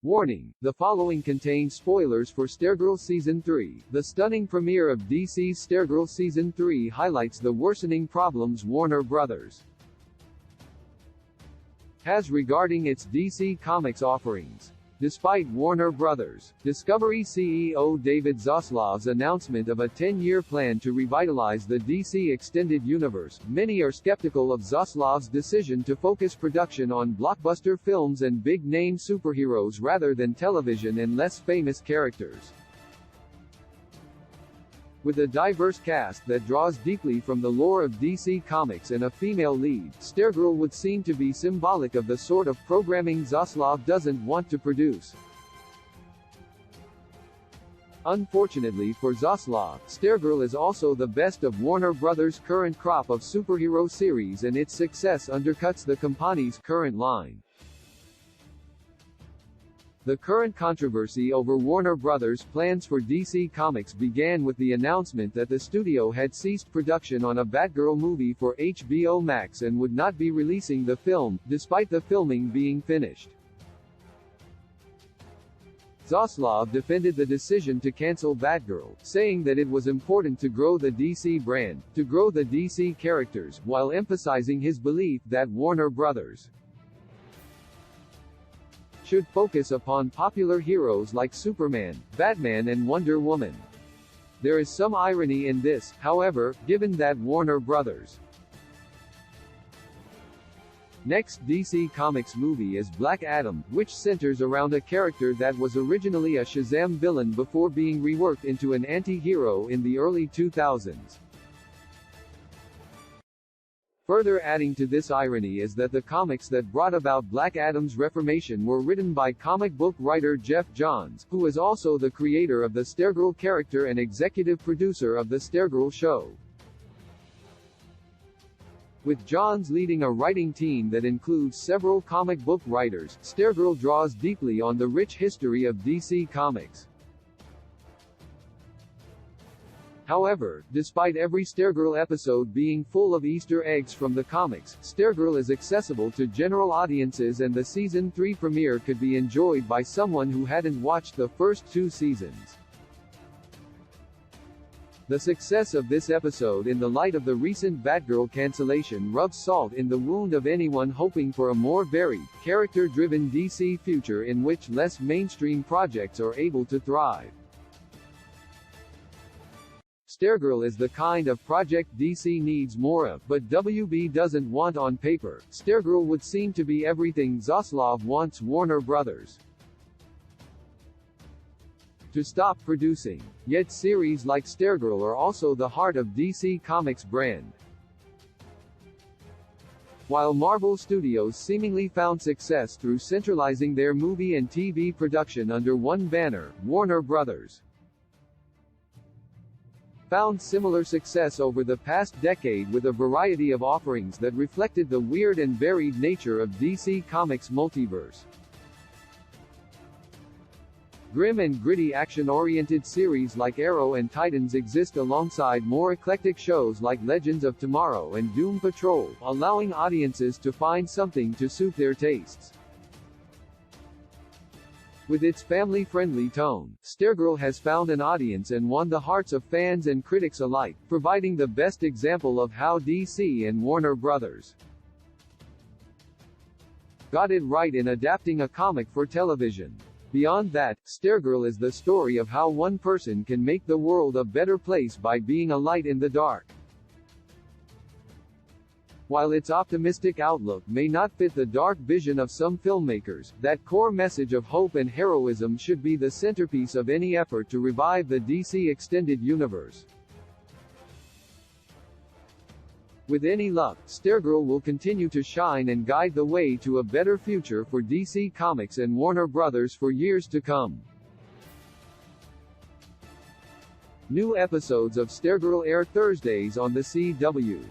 Warning: the following contains spoilers for Stargirl Season 3. The stunning premiere of DC's Stargirl Season 3 highlights the worsening problems Warner Bros. has regarding its DC Comics offerings. Despite Warner Bros. Discovery CEO David Zaslav's announcement of a 10-year plan to revitalize the DC Extended Universe, many are skeptical of Zaslav's decision to focus production on blockbuster films and big-name superheroes rather than television and less famous characters. With a diverse cast that draws deeply from the lore of DC Comics and a female lead, Stargirl would seem to be symbolic of the sort of programming Zaslav doesn't want to produce. Unfortunately for Zaslav, Stargirl is also the best of Warner Bros.' current crop of superhero series, and its success undercuts the company's current line. The current controversy over Warner Bros.' plans for DC Comics began with the announcement that the studio had ceased production on a Batgirl movie for HBO Max and would not be releasing the film, despite the filming being finished. Zaslav defended the decision to cancel Batgirl, saying that it was important to grow the DC brand, to grow the DC characters, while emphasizing his belief that Warner Bros. should focus upon popular heroes like Superman, Batman and Wonder Woman. There is some irony in this, however, given that Warner Bros. Next DC Comics movie is Black Adam, which centers around a character that was originally a Shazam villain before being reworked into an anti-hero in the early 2000s. Further adding to this irony is that the comics that brought about Black Adam's reformation were written by comic book writer Jeff Johns, who is also the creator of the Stargirl character and executive producer of the Stargirl show. With Johns leading a writing team that includes several comic book writers, Stargirl draws deeply on the rich history of DC Comics. However, despite every Stargirl episode being full of Easter eggs from the comics, Stargirl is accessible to general audiences and the Season 3 premiere could be enjoyed by someone who hadn't watched the first 2 seasons. The success of this episode in the light of the recent Batgirl cancellation rubs salt in the wound of anyone hoping for a more varied, character-driven DC future in which less mainstream projects are able to thrive. Stargirl is the kind of project DC needs more of, but WB doesn't want on paper. Stargirl would seem to be everything Zaslav wants Warner Bros. to stop producing. Yet series like Stargirl are also the heart of DC Comics brand. While Marvel Studios seemingly found success through centralizing their movie and TV production under one banner, Warner Bros. found similar success over the past decade with a variety of offerings that reflected the weird and varied nature of DC Comics' multiverse. Grim and gritty action-oriented series like Arrow and Titans exist alongside more eclectic shows like Legends of Tomorrow and Doom Patrol, allowing audiences to find something to suit their tastes. With its family-friendly tone, Stargirl has found an audience and won the hearts of fans and critics alike, providing the best example of how DC and Warner Bros. got it right in adapting a comic for television. Beyond that, Stargirl is the story of how one person can make the world a better place by being a light in the dark. While its optimistic outlook may not fit the dark vision of some filmmakers, that core message of hope and heroism should be the centerpiece of any effort to revive the DC Extended Universe. With any luck, Stargirl will continue to shine and guide the way to a better future for DC Comics and Warner Bros. For years to come. New episodes of Stargirl air Thursdays on the CW.